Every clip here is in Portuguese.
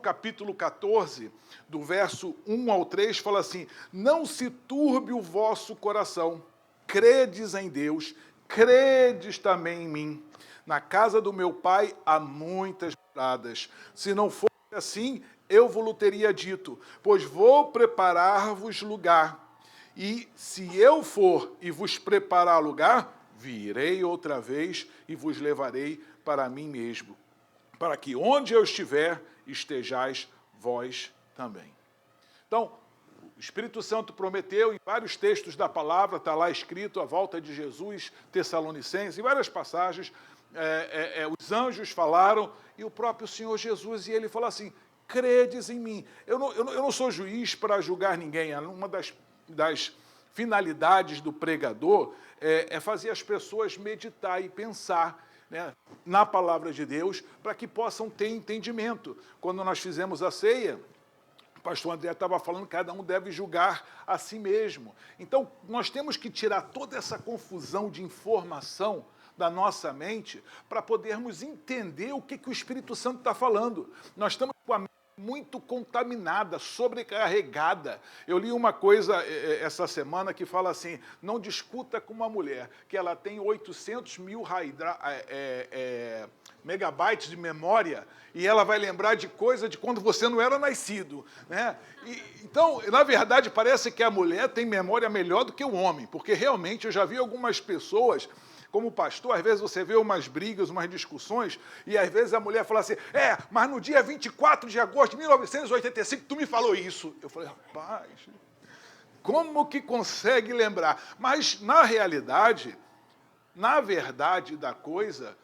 capítulo 14, do verso 1 ao 3, fala assim: não se turbe o vosso coração, credes em Deus, credes também em mim. Na casa do meu pai há muitas moradas. Se não fosse assim, eu vos teria dito, pois vou preparar-vos lugar. E se eu for e vos preparar lugar, virei outra vez e vos levarei para mim mesmo, para que onde eu estiver, estejais vós também. Então, o Espírito Santo prometeu, em vários textos da palavra, está lá escrito a volta de Jesus, Tessalonicenses, em várias passagens, os anjos falaram, e o próprio Senhor Jesus, e ele falou assim: credes em mim. Eu não sou juiz para julgar ninguém. Uma das finalidades do pregador é fazer as pessoas meditar e pensar, né, na palavra de Deus, para que possam ter entendimento. Quando nós fizemos a ceia, o pastor André estava falando que cada um deve julgar a si mesmo. Então, nós temos que tirar toda essa confusão de informação da nossa mente para podermos entender o que o Espírito Santo está falando. Nós estamos com a mente muito contaminada, sobrecarregada. Eu li uma coisa essa semana que fala assim: não discuta com uma mulher que ela tem 800 mil megabytes de memória e ela vai lembrar de coisa de quando você não era nascido, né? Então, na verdade, parece que a mulher tem memória melhor do que o homem, porque realmente eu já vi algumas pessoas, como pastor, às vezes você vê umas brigas, umas discussões, e às vezes a mulher fala assim: mas no dia 24 de agosto de 1985 tu me falou isso. Eu falei: rapaz, como que consegue lembrar? Mas, na realidade, na verdade da coisa,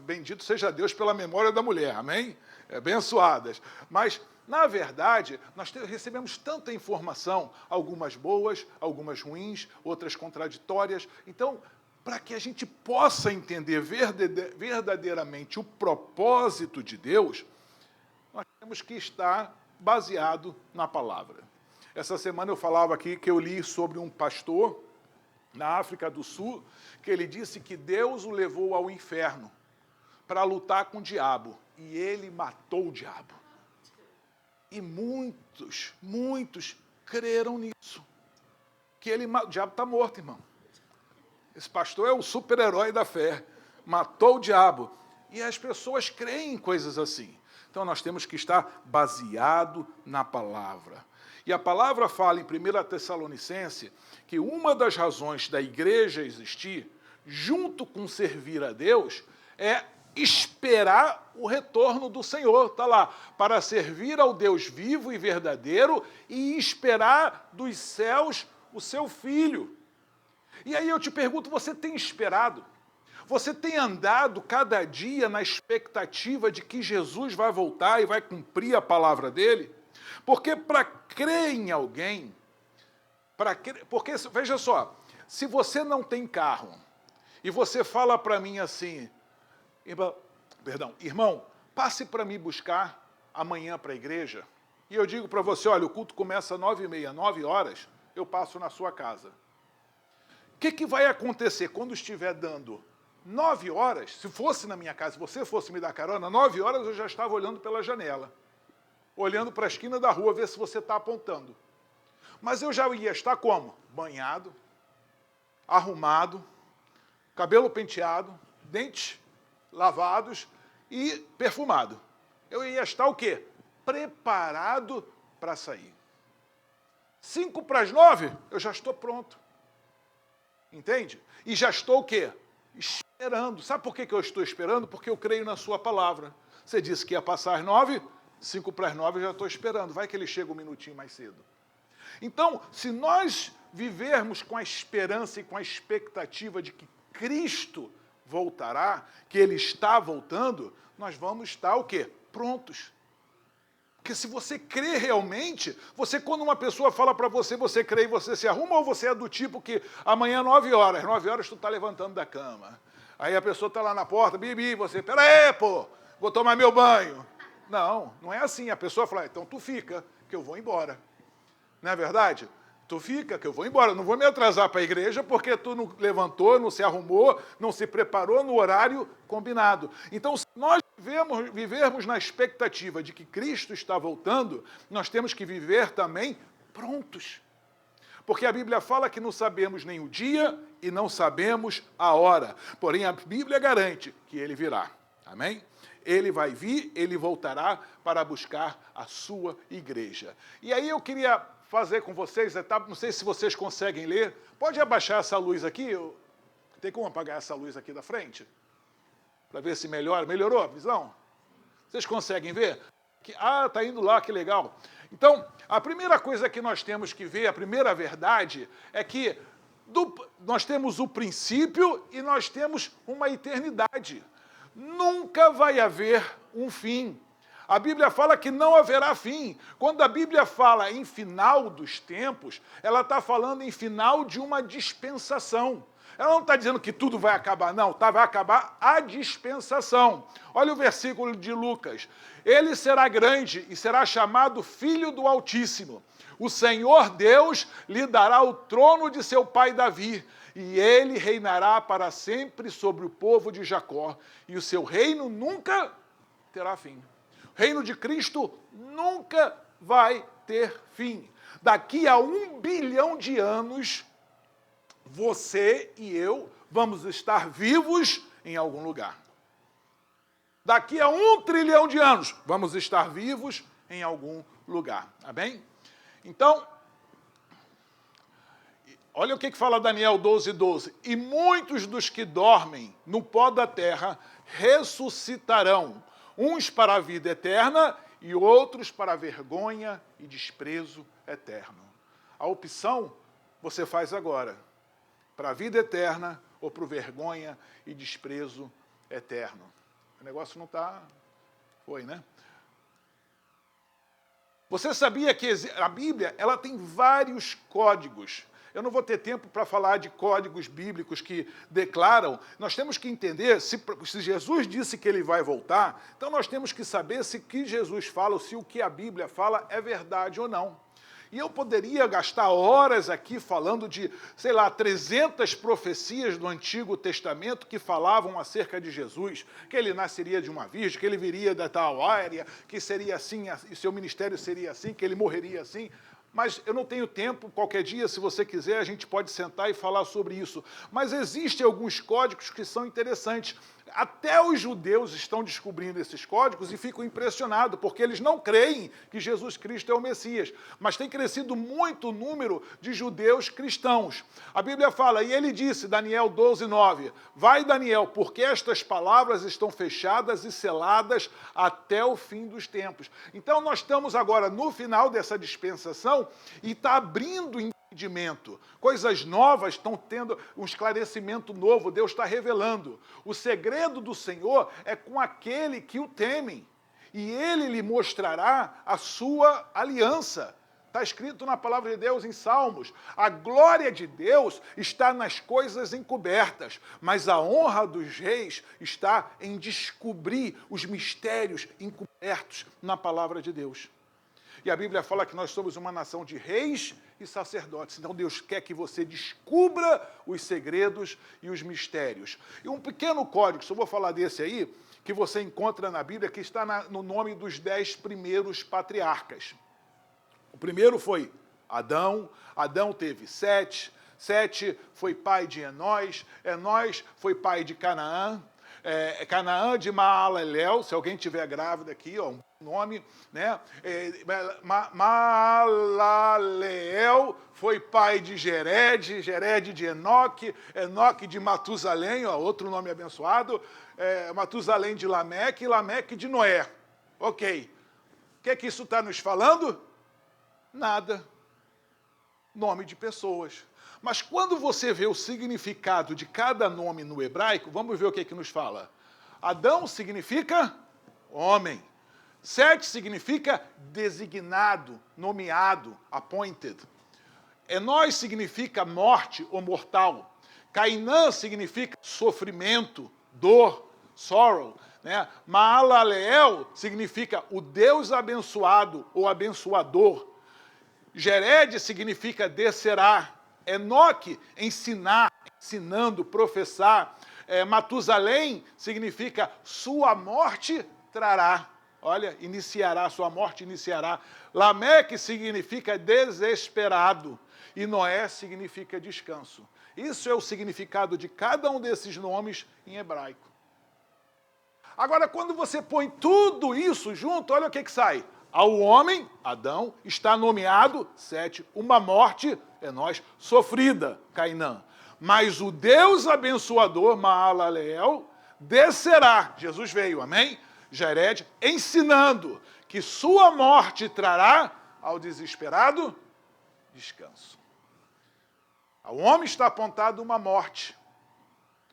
bendito seja Deus pela memória da mulher, amém? Abençoadas. Mas, na verdade, nós recebemos tanta informação, algumas boas, algumas ruins, outras contraditórias. Então, para que a gente possa entender verdadeiramente o propósito de Deus, nós temos que estar baseado na palavra. Essa semana eu falava aqui que eu li sobre um pastor na África do Sul, que ele disse que Deus o levou ao inferno para lutar com o diabo, e ele matou o diabo. E muitos creram nisso, que o diabo está morto, irmão. Esse pastor é o super-herói da fé, matou o diabo. E as pessoas creem em coisas assim. Então nós temos que estar baseado na palavra. E a palavra fala em 1 Tessalonicenses que uma das razões da igreja existir, junto com servir a Deus, é esperar o retorno do Senhor. Está lá: para servir ao Deus vivo e verdadeiro e esperar dos céus o seu Filho. E aí eu te pergunto, você tem esperado? Você tem andado cada dia na expectativa de que Jesus vai voltar e vai cumprir a palavra dele? Porque para crer em alguém, porque, veja só, se você não tem carro e você fala para mim assim: irmão, passe para me buscar amanhã para a igreja, e eu digo para você: olha, o culto começa às 9h30, 9 horas, eu passo na sua casa. O que vai acontecer quando estiver dando 9 horas? Se fosse na minha casa, se você fosse me dar carona, 9 horas eu já estava olhando pela janela, olhando para a esquina da rua, ver se você está apontando. Mas eu já ia estar como? Banhado, arrumado, cabelo penteado, dentes lavados e perfumado. Eu ia estar o quê? Preparado para sair. 8:55, eu já estou pronto. Entende? E já estou o quê? Esperando. Sabe por que eu estou esperando? Porque eu creio na sua palavra. Você disse que ia passar às 9, 8:55 eu já estou esperando. Vai que ele chega um minutinho mais cedo. Então, se nós vivermos com a esperança e com a expectativa de que Cristo voltará, que Ele está voltando, nós vamos estar o quê? Prontos. Porque se você crê realmente, quando uma pessoa fala para você, você crê e você se arruma, ou você é do tipo que amanhã 9 horas tu está levantando da cama. Aí a pessoa está lá na porta, Bibi, você, pera aí, pô, vou tomar meu banho. Não é assim. A pessoa fala: então tu fica, que eu vou embora. Não é verdade? Tu fica, que eu vou embora. Não vou me atrasar para a igreja porque tu não levantou, não se arrumou, não se preparou no horário combinado. Então, se nós vivermos na expectativa de que Cristo está voltando, nós temos que viver também prontos. Porque a Bíblia fala que não sabemos nem o dia e não sabemos a hora. Porém, a Bíblia garante que ele virá. Amém? Ele vai vir, ele voltará para buscar a sua igreja. E aí eu queria fazer com vocês, não sei se vocês conseguem ler. Pode abaixar essa luz aqui? Tem como apagar essa luz aqui da frente? Para ver se melhora. Melhorou a visão? Vocês conseguem ver? Está indo lá, que legal. Então, a primeira coisa que nós temos que ver, a primeira verdade, é que nós temos o princípio e nós temos uma eternidade. Nunca vai haver um fim. A Bíblia fala que não haverá fim. Quando a Bíblia fala em final dos tempos, ela está falando em final de uma dispensação. Ela não está dizendo que tudo vai acabar, não. Vai acabar a dispensação. Olha o versículo de Lucas. Ele será grande e será chamado Filho do Altíssimo. O Senhor Deus lhe dará o trono de seu pai Davi, e ele reinará para sempre sobre o povo de Jacó, e o seu reino nunca terá fim. O reino de Cristo nunca vai ter fim. Daqui a 1 bilhão de anos, você e eu vamos estar vivos em algum lugar. Daqui a 1 trilhão de anos, vamos estar vivos em algum lugar. Amém? Então, olha o que fala Daniel 12:12. E muitos dos que dormem no pó da terra ressuscitarão, uns para a vida eterna e outros para a vergonha e desprezo eterno. A opção você faz agora, para a vida eterna ou para o vergonha e desprezo eterno. O negócio não está... Foi, né? Você sabia que a Bíblia ela tem vários códigos? Eu não vou ter tempo para falar de códigos bíblicos que declaram. Nós temos que entender, se Jesus disse que ele vai voltar, então nós temos que saber se o que Jesus fala, ou se o que a Bíblia fala é verdade ou não. E eu poderia gastar horas aqui falando de, 300 profecias do Antigo Testamento que falavam acerca de Jesus, que ele nasceria de uma virgem, que ele viria da tal área, que seria assim, e seu ministério seria assim, que ele morreria assim. Mas eu não tenho tempo, qualquer dia, se você quiser, a gente pode sentar e falar sobre isso. Mas existem alguns códigos que são interessantes. Até os judeus estão descobrindo esses códigos e ficam impressionados, porque eles não creem que Jesus Cristo é o Messias. Mas tem crescido muito o número de judeus cristãos. A Bíblia fala, e ele disse, Daniel 12:9, vai Daniel, porque estas palavras estão fechadas e seladas até o fim dos tempos. Então nós estamos agora no final dessa dispensação e está abrindo entendimento. Coisas novas estão tendo um esclarecimento novo, Deus está revelando. O segredo do Senhor é com aquele que o temem, e ele lhe mostrará a sua aliança. Está escrito na palavra de Deus em Salmos, a glória de Deus está nas coisas encobertas, mas a honra dos reis está em descobrir os mistérios encobertos na palavra de Deus. E a Bíblia fala que nós somos uma nação de reis e sacerdotes. Então Deus quer que você descubra os segredos e os mistérios. E um pequeno código, só vou falar desse aí, que você encontra na Bíblia, que está no nome dos 10 primeiros patriarcas. O primeiro foi Adão. Adão teve Sete. Sete foi pai de Enós. Enós foi pai de Canaã. Canaã de Maalalel, se alguém tiver grávida aqui, ó, um nome, né? Maalalel foi pai de Jered, Jered de Enoque, Enoque de Matusalém, ó, outro nome abençoado, Matusalém de Lameque e Lameque de Noé. Ok. O que é que isso está nos falando? Nada. Nome de pessoas. Mas quando você vê o significado de cada nome no hebraico, vamos ver o que é que nos fala. Adão significa homem. Sete significa designado, nomeado, appointed. Enós significa morte ou mortal. Cainã significa sofrimento, dor, sorrow. Né? Maalaleel significa o Deus abençoado ou abençoador. Jered significa descerá. Enoque, ensinar, ensinando, professar. Matusalém significa sua morte trará. Olha, iniciará, sua morte iniciará. Lameque significa desesperado. E Noé significa descanso. Isso é o significado de cada um desses nomes em hebraico. Agora, quando você põe tudo isso junto, olha o que sai. Ao homem, Adão, está nomeado, 7, uma morte, é nós, sofrida, Cainã. Mas o Deus abençoador, Maalaleel, descerá, Jesus veio, amém? Jered, ensinando que sua morte trará ao desesperado descanso. Ao homem está apontado uma morte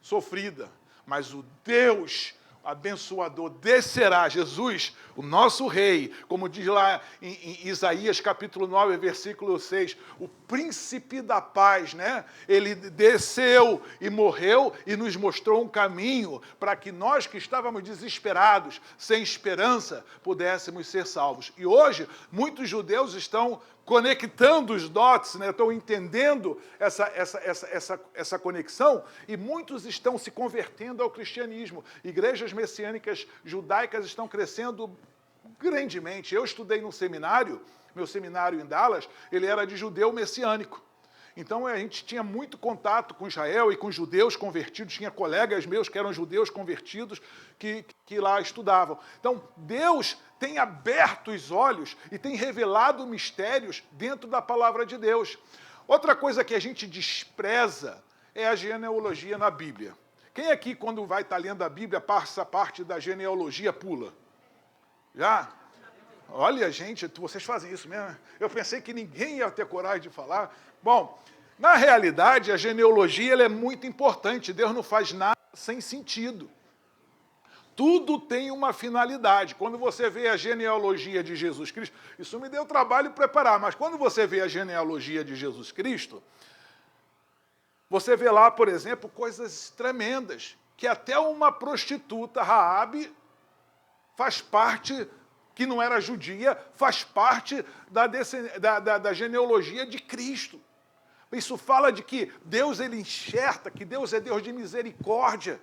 sofrida, mas o Deus abençoador descerá, Jesus, o nosso rei, como diz lá em Isaías capítulo 9, versículo 6, o príncipe da paz, né? Ele desceu e morreu e nos mostrou um caminho para que nós que estávamos desesperados, sem esperança, pudéssemos ser salvos. E hoje, muitos judeus estão conectando os dots, né? Estão entendendo essa conexão, e muitos estão se convertendo ao cristianismo. Igrejas messiânicas judaicas estão crescendo grandemente. Eu estudei num seminário, meu seminário em Dallas, ele era de judeu messiânico. Então a gente tinha muito contato com Israel e com judeus convertidos, tinha colegas meus que eram judeus convertidos que lá estudavam. Então Deus tem aberto os olhos e tem revelado mistérios dentro da palavra de Deus. Outra coisa que a gente despreza é a genealogia na Bíblia. Quem aqui, quando vai estar lendo a Bíblia, passa a parte da genealogia, pula? Já? Olha, gente, vocês fazem isso mesmo. Eu pensei que ninguém ia ter coragem de falar. Bom, na realidade, a genealogia ela é muito importante. Deus não faz nada sem sentido. Tudo tem uma finalidade. Quando você vê a genealogia de Jesus Cristo, isso me deu trabalho preparar, mas quando você vê a genealogia de Jesus Cristo, você vê lá, por exemplo, coisas tremendas, que até uma prostituta, Raabe, faz parte, que não era judia, faz parte da genealogia de Cristo. Isso fala de que Deus ele enxerta, que Deus é Deus de misericórdia,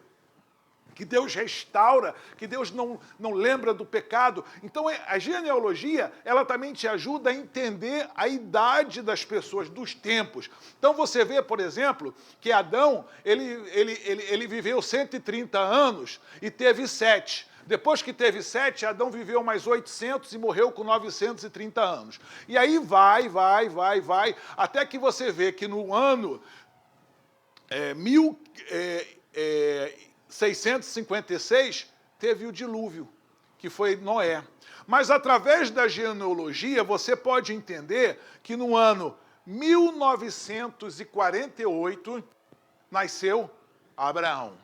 que Deus restaura, que Deus não lembra do pecado. Então a genealogia, ela também te ajuda a entender a idade das pessoas, dos tempos. Então você vê, por exemplo, que Adão, ele viveu 130 anos e teve 7. Depois que teve 7, Adão viveu mais 800 e morreu com 930 anos. E aí vai, até que você vê que no ano 1656 teve o dilúvio, que foi Noé. Mas através da genealogia você pode entender que no ano 1948 nasceu Abraão.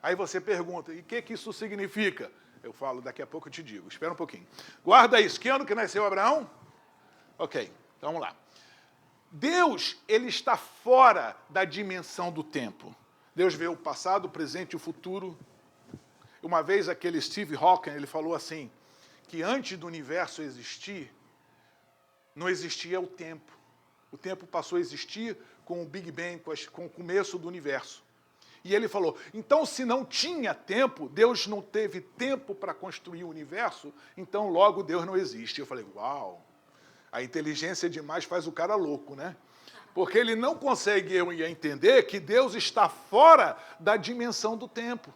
Aí você pergunta, e o que isso significa? Eu falo, daqui a pouco eu te digo. Espera um pouquinho. Guarda isso. Que ano que nasceu Abraão? Ok, então vamos lá. Deus, ele está fora da dimensão do tempo. Deus vê o passado, o presente e o futuro. Uma vez aquele Steve Hawking, ele falou assim, que antes do universo existir, não existia o tempo. O tempo passou a existir com o Big Bang, com o começo do universo. E ele falou, então se não tinha tempo, Deus não teve tempo para construir o universo, então logo Deus não existe. Eu falei, uau, a inteligência demais faz o cara louco, né? Porque ele não consegue entender que Deus está fora da dimensão do tempo.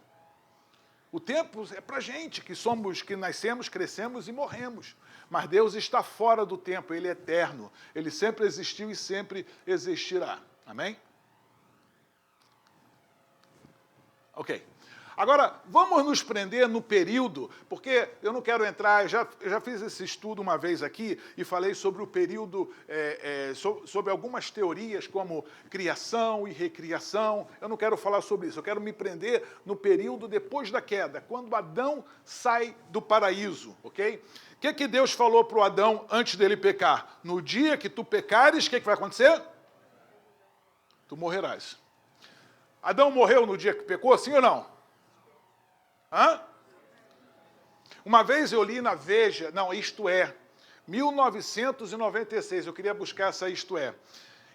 O tempo é para a gente, que nascemos, crescemos e morremos. Mas Deus está fora do tempo, ele é eterno. Ele sempre existiu e sempre existirá. Amém? Ok. Agora, vamos nos prender no período, porque eu não quero entrar, eu já fiz esse estudo uma vez aqui e falei sobre o período, sobre algumas teorias como criação e recriação. Eu não quero falar sobre isso, eu quero me prender no período depois da queda, quando Adão sai do paraíso, ok? O que Deus falou para o Adão antes dele pecar? No dia que tu pecares, o que vai acontecer? Tu morrerás. Adão morreu no dia que pecou, sim ou não? Hã? Uma vez eu li na Veja, não, isto é, 1996, eu queria buscar essa isto é,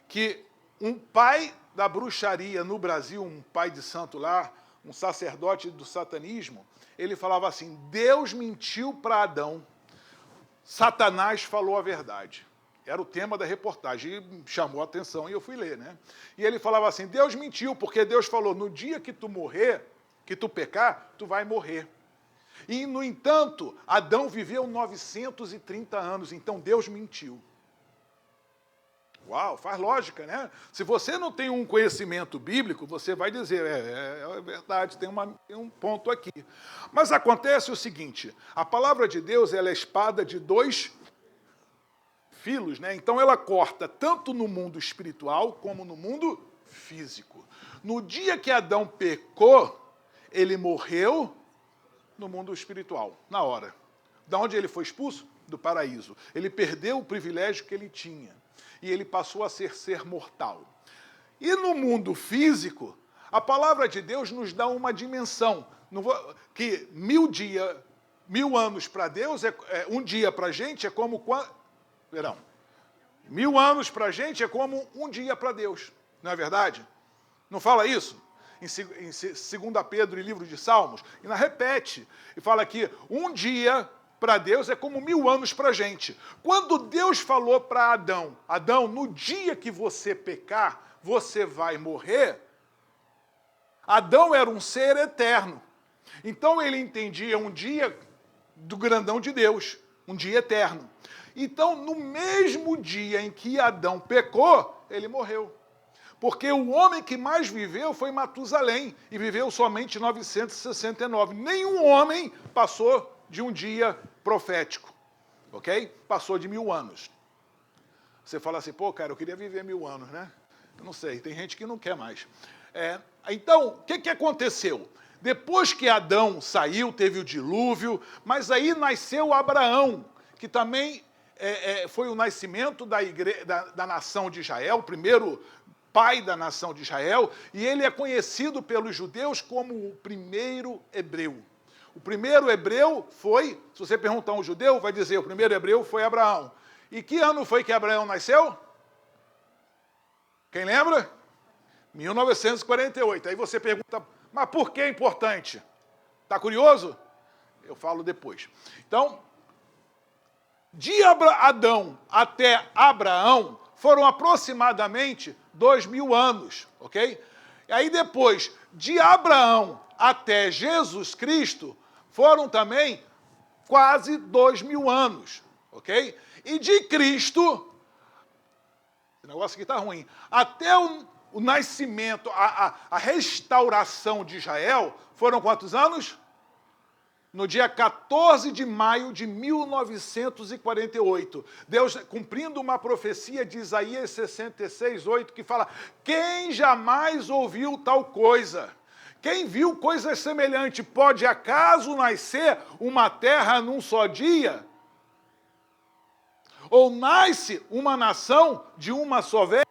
que um pai da bruxaria no Brasil, um pai de santo lá, um sacerdote do satanismo, ele falava assim, Deus mentiu para Adão, Satanás falou a verdade. Era o tema da reportagem, e chamou a atenção e eu fui ler, né? E ele falava assim, Deus mentiu, porque Deus falou, no dia que tu morrer, que tu pecar, tu vai morrer. E, no entanto, Adão viveu 930 anos, então Deus mentiu. Uau, faz lógica, né? Se você não tem um conhecimento bíblico, você vai dizer, é verdade, tem um ponto aqui. Mas acontece o seguinte, a palavra de Deus ela é espada de dois filos, né? Então ela corta tanto no mundo espiritual como no mundo físico. No dia que Adão pecou, ele morreu no mundo espiritual, na hora. Da onde ele foi expulso? Do paraíso. Ele perdeu o privilégio que ele tinha. E ele passou a ser mortal. E no mundo físico, a palavra de Deus nos dá uma dimensão. Que 1000 anos para Deus, um dia para a gente é como... Verão. 1000 anos para a gente é como um dia para Deus. Não é verdade? Não fala isso? Em 2 Pedro e livro de Salmos, e repete, e fala que um dia para Deus é como 1000 anos para a gente. Quando Deus falou para Adão, Adão, no dia que você pecar, você vai morrer, Adão era um ser eterno. Então ele entendia um dia do grandão de Deus, um dia eterno. Então, no mesmo dia em que Adão pecou, ele morreu. Porque o homem que mais viveu foi Matusalém, e viveu somente 969. Nenhum homem passou de um dia profético, ok? Passou de 1000 anos. Você fala assim, pô, cara, eu queria viver 1000 anos, né? Eu não sei, tem gente que não quer mais. Então, o que aconteceu? Depois que Adão saiu, teve o dilúvio, mas aí nasceu Abraão, que também foi o nascimento da nação de Israel, o primeiro pai da nação de Israel, e ele é conhecido pelos judeus como o primeiro hebreu. O primeiro hebreu foi, se você perguntar a um judeu, vai dizer, o primeiro hebreu foi Abraão. E que ano foi que Abraão nasceu? Quem lembra? 1948. Aí você pergunta, mas por que é importante? Está curioso? Eu falo depois. Então, de Adão até Abraão foram aproximadamente 2000 anos, ok? E aí depois, de Abraão até Jesus Cristo, foram também quase 2000 anos, ok? E de Cristo, esse negócio aqui está ruim, até o nascimento, a restauração de Israel, foram quantos anos? No dia 14 de maio de 1948, Deus cumprindo uma profecia de Isaías 66:8, que fala, quem jamais ouviu tal coisa? Quem viu coisa semelhante? Pode acaso nascer uma terra num só dia? Ou nasce uma nação de uma só vez?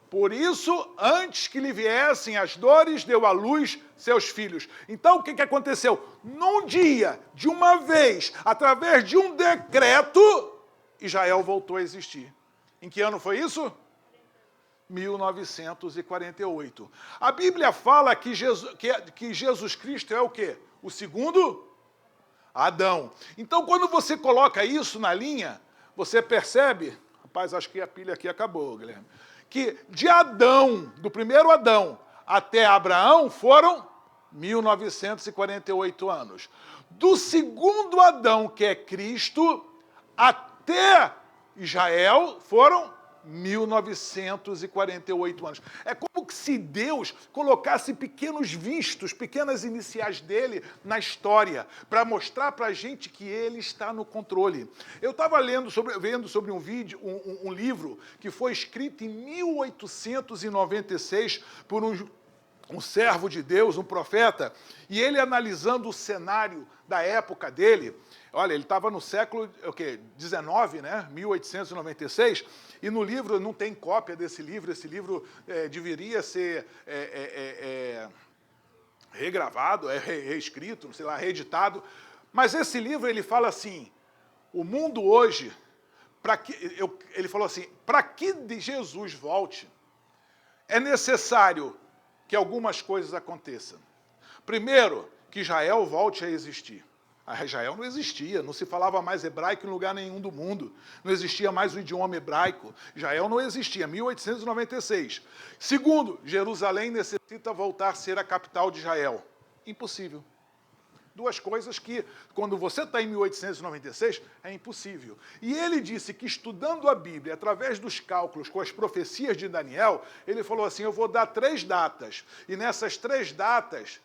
Por isso, antes que lhe viessem as dores, deu à luz seus filhos. Então, o que aconteceu? Num dia, de uma vez, através de um decreto, Israel voltou a existir. Em que ano foi isso? 1948. A Bíblia fala que Jesus Cristo é o quê? O segundo Adão. Então, quando você coloca isso na linha, você percebe... Rapaz, acho que a pilha aqui acabou, Guilherme. Que de Adão, do primeiro Adão, até Abraão, foram 1948 anos. Do segundo Adão, que é Cristo, até Israel, foram 1948 anos. É como se Deus colocasse pequenos vistos, pequenas iniciais dele na história, para mostrar para a gente que ele está no controle. Eu estava vendo sobre um livro que foi escrito em 1896 por um servo de Deus, um profeta, e ele analisando o cenário da época dele. Olha, ele estava no século XIX, né? 1896, e no livro, não tem cópia desse livro, esse livro deveria ser regravado, reescrito, sei lá, reeditado, mas esse livro ele fala assim, O mundo hoje, ele falou assim, para que Jesus volte, é necessário que algumas coisas aconteçam. Primeiro, que Israel volte a existir. A Israel não existia, não se falava mais hebraico em lugar nenhum do mundo. Não existia mais o idioma hebraico. Israel não existia, 1896. Segundo, Jerusalém necessita voltar a ser a capital de Israel. Impossível. Duas coisas que, quando você está em 1896, é impossível. E ele disse que, estudando a Bíblia, através dos cálculos com as profecias de Daniel, ele falou assim, eu vou dar 3 datas. E nessas 3 datas,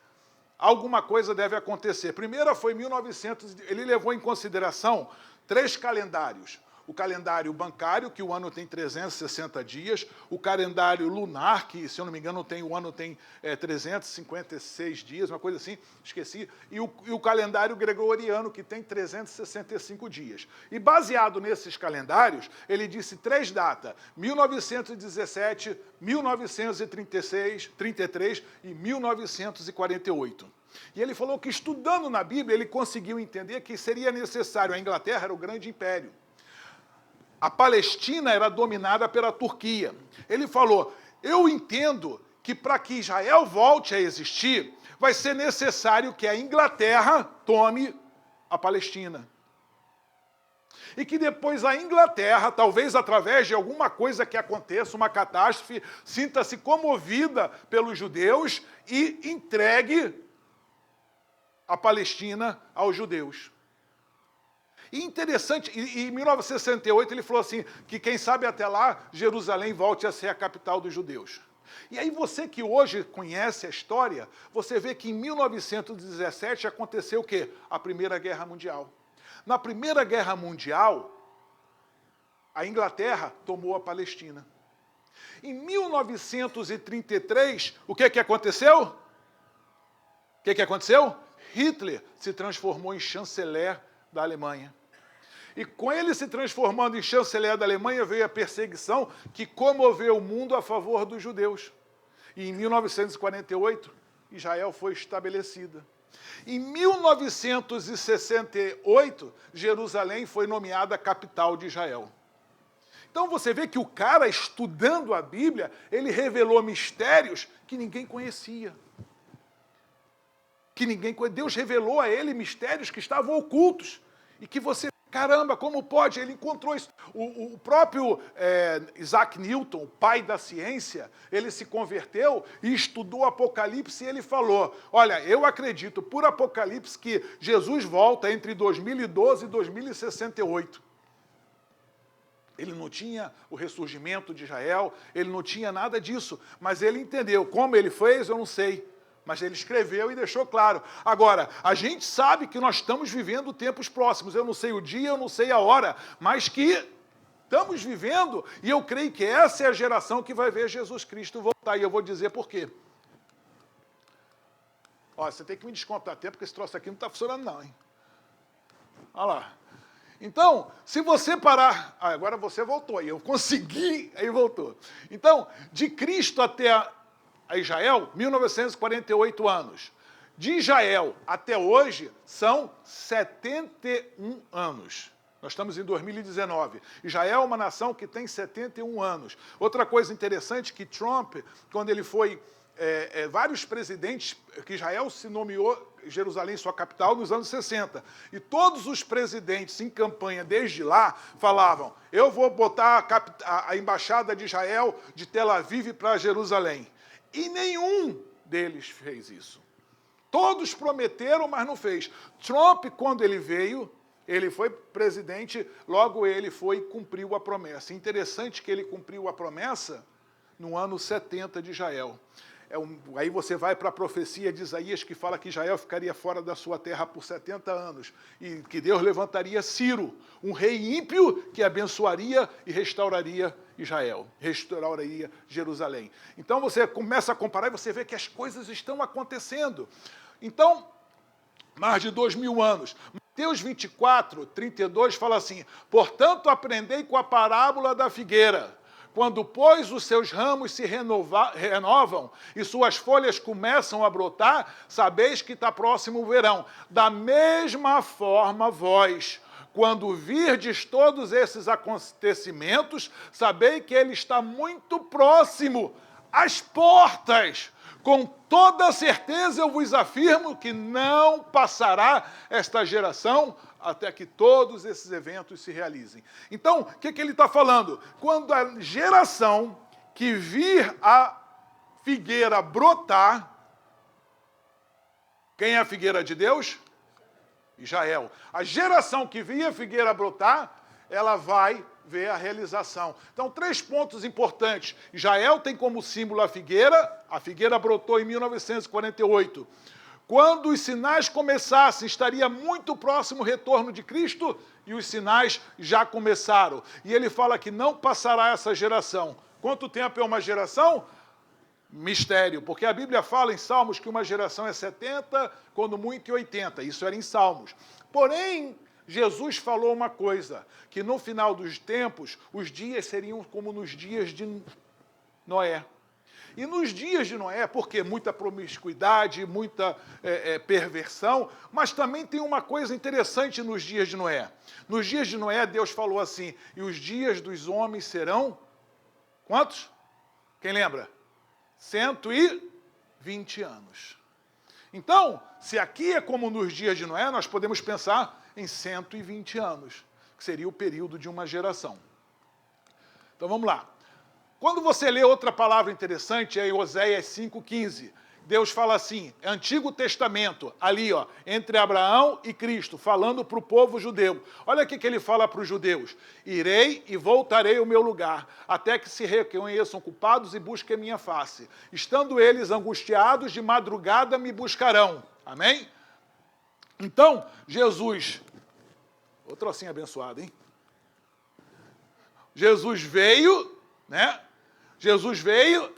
alguma coisa deve acontecer. Primeira foi 1900, ele levou em consideração 3 calendários. O calendário bancário, que o ano tem 360 dias, o calendário lunar, que, se eu não me engano, o ano tem 356 dias, uma coisa assim, esqueci, e o calendário gregoriano, que tem 365 dias. E baseado nesses calendários, ele disse 3 datas, 1917, 1936, 33 e 1948. E ele falou que, estudando na Bíblia, ele conseguiu entender que seria necessário, a Inglaterra era o grande império, a Palestina era dominada pela Turquia. Ele falou, eu entendo que para que Israel volte a existir, vai ser necessário que a Inglaterra tome a Palestina. E que depois a Inglaterra, talvez através de alguma coisa que aconteça, uma catástrofe, sinta-se comovida pelos judeus e entregue a Palestina aos judeus. E interessante, em 1968 ele falou assim, que quem sabe até lá, Jerusalém volte a ser a capital dos judeus. E aí você que hoje conhece a história, você vê que em 1917 aconteceu o quê? A Primeira Guerra Mundial. Na Primeira Guerra Mundial, a Inglaterra tomou a Palestina. Em 1933, o que aconteceu? O que aconteceu? Hitler se transformou em chanceler da Alemanha. E com ele se transformando em chanceler da Alemanha, veio a perseguição que comoveu o mundo a favor dos judeus. E em 1948, Israel foi estabelecida. Em 1968, Jerusalém foi nomeada capital de Israel. Então você vê que o cara, estudando a Bíblia, ele revelou mistérios que ninguém conhecia. Deus revelou a ele mistérios que estavam ocultos. E que você, caramba, como pode? Ele encontrou isso. O próprio Isaac Newton, o pai da ciência, ele se converteu e estudou Apocalipse e ele falou, olha, eu acredito por Apocalipse que Jesus volta entre 2012 e 2068. Ele não tinha o ressurgimento de Israel, ele não tinha nada disso, mas ele entendeu. Como ele fez, eu não sei. Mas ele escreveu e deixou claro. Agora, a gente sabe que nós estamos vivendo tempos próximos. Eu não sei o dia, eu não sei a hora, mas que estamos vivendo, e eu creio que essa é a geração que vai ver Jesus Cristo voltar. E eu vou dizer por quê. Ó, você tem que me descontar tempo, porque esse troço aqui não está funcionando não, hein? Olha lá. Então, se você parar... Ah, agora você voltou, aí eu consegui, aí voltou. Então, de Cristo até a Israel, 1948 anos. De Israel até hoje, são 71 anos. Nós estamos em 2019. Israel é uma nação que tem 71 anos. Outra coisa interessante que Trump, quando ele foi... vários presidentes, que Israel se nomeou Jerusalém sua capital nos anos 60. E todos os presidentes em campanha desde lá falavam, eu vou botar a embaixada de Israel de Tel Aviv para Jerusalém. E nenhum deles fez isso. Todos prometeram, mas não fez. Trump, quando ele veio, ele foi presidente, logo ele foi e cumpriu a promessa. Interessante que ele cumpriu a promessa no ano 70 de Israel. Aí você vai para a profecia de Isaías, que fala que Israel ficaria fora da sua terra por 70 anos, e que Deus levantaria Ciro, um rei ímpio que abençoaria e restauraria Israel, restauraria Jerusalém. Então você começa a comparar e você vê que as coisas estão acontecendo. Então, mais de 2000 anos. Mateus 24, 32 fala assim, portanto aprendei com a parábola da figueira. Quando, pois, os seus ramos se renovam e suas folhas começam a brotar, sabeis que está próximo o verão. Da mesma forma, vós, quando virdes todos esses acontecimentos, sabei que ele está muito próximo, às portas. Com toda certeza eu vos afirmo que não passará esta geração até que todos esses eventos se realizem. Então, o que ele está falando? Quando a geração que vir a figueira brotar, quem é a figueira de Deus? Israel. A geração que via a figueira brotar, ela vai ver a realização. Então, 3 pontos importantes. Israel tem como símbolo a figueira brotou em 1948. Quando os sinais começassem, estaria muito próximo o retorno de Cristo, e os sinais já começaram. E ele fala que não passará essa geração. Quanto tempo é uma geração? Mistério, porque a Bíblia fala em Salmos que uma geração é 70, quando muito é 80. Isso era em Salmos. Porém, Jesus falou uma coisa, que no final dos tempos, os dias seriam como nos dias de Noé. E nos dias de Noé, porque muita promiscuidade, muita perversão, mas também tem uma coisa interessante nos dias de Noé. Nos dias de Noé, Deus falou assim, e os dias dos homens serão, quantos? Quem lembra? 120 anos. Então, se aqui é como nos dias de Noé, nós podemos pensar em 120 anos, que seria o período de uma geração. Então vamos lá. Quando você lê outra palavra interessante, é em Oséias 5,15. Deus fala assim, Antigo Testamento, ali, ó, entre Abraão e Cristo, falando para o povo judeu. Olha o que ele fala para os judeus. Irei e voltarei ao meu lugar, até que se reconheçam culpados e busquem minha face. Estando eles angustiados, de madrugada me buscarão. Amém? Então, Jesus, ô trocinho abençoado, hein? Jesus veio, né? Jesus veio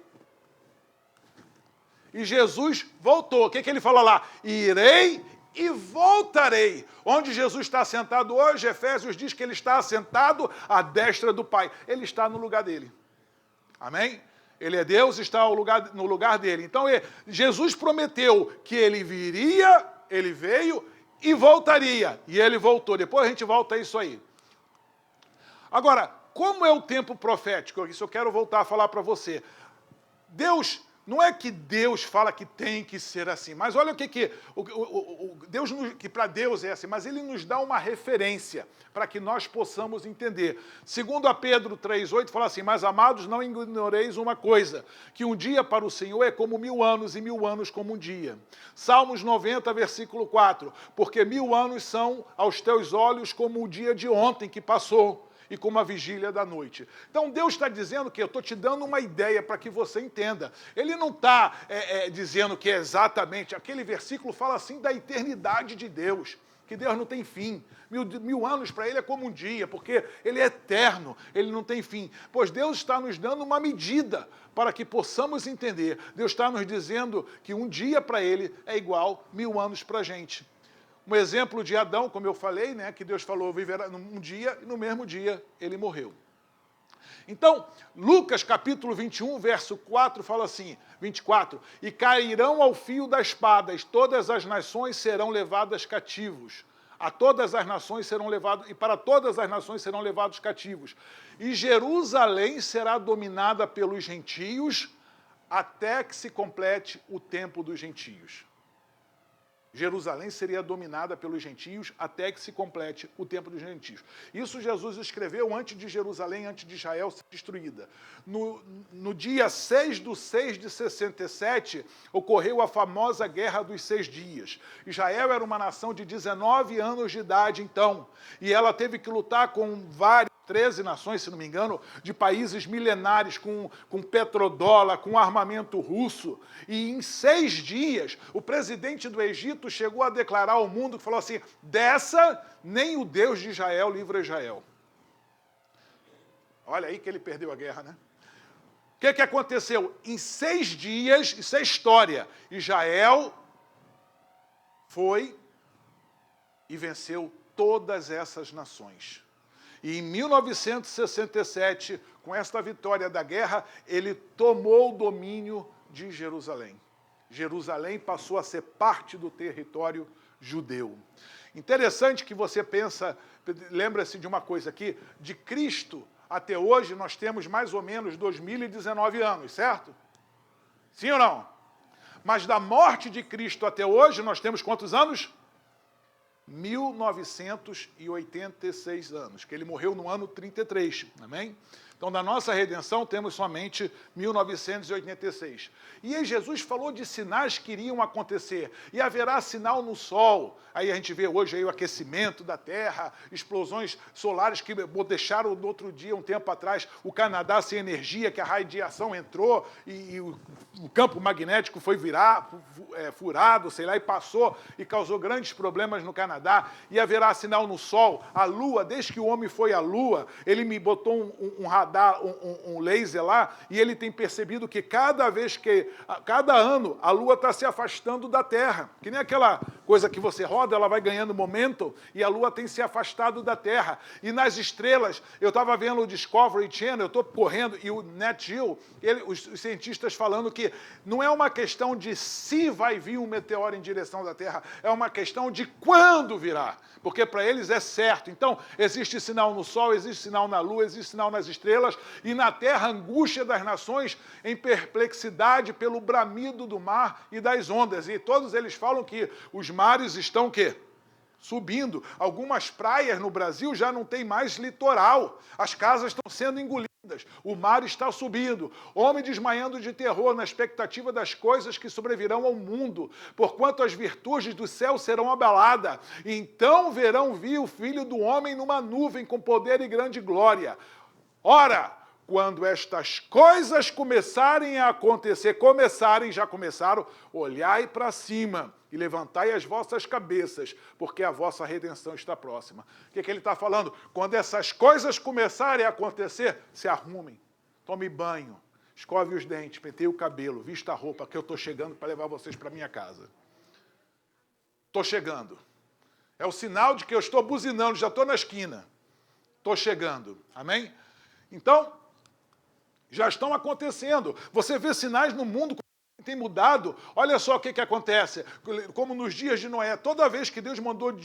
e Jesus voltou. O que ele fala lá? Irei e voltarei. Onde Jesus está sentado hoje, Efésios diz que ele está assentado à destra do Pai. Ele está no lugar dele. Amém? Ele é Deus, está no lugar dele. Então, Jesus prometeu que ele viria, ele veio e voltaria. E ele voltou. Depois a gente volta a isso aí. Agora, como é o tempo profético? Isso eu quero voltar a falar para você. Deus, não é que Deus fala que tem que ser assim, mas olha o que Deus, que para Deus é assim, mas ele nos dá uma referência para que nós possamos entender. Segundo a Pedro 3,8, fala assim, mas amados, não ignoreis uma coisa, que um dia para o Senhor é como 1000 anos e 1000 anos como um dia. Salmos 90, versículo 4, porque 1000 anos são aos teus olhos como o dia de ontem que passou, e como a vigília da noite. Então Deus está dizendo que eu estou te dando uma ideia para que você entenda. Ele não está dizendo que é exatamente, aquele versículo fala assim da eternidade de Deus, que Deus não tem fim. 1000 anos para ele é como um dia, porque ele é eterno, ele não tem fim. Pois Deus está nos dando uma medida para que possamos entender. Deus está nos dizendo que um dia para ele é igual 1000 anos para a gente. Um exemplo de Adão, como eu falei, né, que Deus falou, viverá num dia, e no mesmo dia ele morreu. Então, Lucas capítulo 21, verso 4, fala assim, 24, e cairão ao fio da espada, todas as nações serão levadas cativos. A todas as nações serão levados, e para todas as nações serão levados cativos. E Jerusalém será dominada pelos gentios, até que se complete o tempo dos gentios. Jerusalém seria dominada pelos gentios até que se complete o tempo dos gentios. Isso Jesus escreveu antes de Jerusalém, antes de Israel ser destruída. No dia 6/6 de 67, ocorreu a famosa Guerra dos 6 Dias. Israel era uma nação de 19 anos de idade, então, e ela teve que lutar com 13 nações, se não me engano, de países milenares, com petrodólar, com armamento russo. E em 6 dias, o presidente do Egito chegou a declarar ao mundo, que falou assim, dessa nem o Deus de Israel livra Israel. Olha aí que ele perdeu a guerra, né? O que aconteceu? Em 6 dias, isso é história, Israel foi e venceu todas essas nações. E em 1967, com esta vitória da guerra, ele tomou o domínio de Jerusalém. Jerusalém passou a ser parte do território judeu. Interessante que você pensa, lembra-se de uma coisa aqui, de Cristo até hoje nós temos mais ou menos 2019 anos, certo? Sim ou não? Mas da morte de Cristo até hoje nós temos quantos anos? 1986 anos, que ele morreu no ano 33, amém? Então, da nossa redenção, temos somente 1986. E aí Jesus falou de sinais que iriam acontecer. E haverá sinal no sol. Aí a gente vê hoje aí o aquecimento da Terra, explosões solares que deixaram no outro dia, um tempo atrás, o Canadá sem energia, que a radiação entrou e o campo magnético foi furado, sei lá, e passou e causou grandes problemas no Canadá. E haverá sinal no sol. A Lua, desde que o homem foi à Lua, ele me botou um radar, um laser lá, e ele tem percebido que cada ano, a Lua está se afastando da Terra. Que nem aquela coisa que você roda, ela vai ganhando momento, e a Lua tem se afastado da Terra. E nas estrelas, eu estava vendo o Discovery Channel, eu estou correndo, e o Nat Geo, os cientistas falando que não é uma questão de se vai vir um meteoro em direção da Terra, é uma questão de quando virá, porque para eles é certo. Então, existe sinal no Sol, existe sinal na Lua, existe sinal nas estrelas, e na terra, angústia das nações em perplexidade pelo bramido do mar e das ondas. E todos eles falam que os mares estão o quê? Subindo. Algumas praias no Brasil já não tem mais litoral. As casas estão sendo engolidas. O mar está subindo. Homem desmaiando de terror na expectativa das coisas que sobrevirão ao mundo, porquanto as virtudes do céu serão abaladas. Então verão vir o Filho do Homem numa nuvem com poder e grande glória. Ora, quando estas coisas começarem a acontecer, já começaram, olhai para cima e levantai as vossas cabeças, porque a vossa redenção está próxima. O que ele está falando? Quando essas coisas começarem a acontecer, se arrumem, tome banho, escove os dentes, penteie o cabelo, vista a roupa, que eu estou chegando para levar vocês para minha casa. Estou chegando. É o sinal de que eu estou buzinando, já estou na esquina. Estou chegando. Amém? Então, já estão acontecendo. Você vê sinais no mundo que tem mudado. Olha só o que acontece. Como nos dias de Noé, toda vez que Deus mandou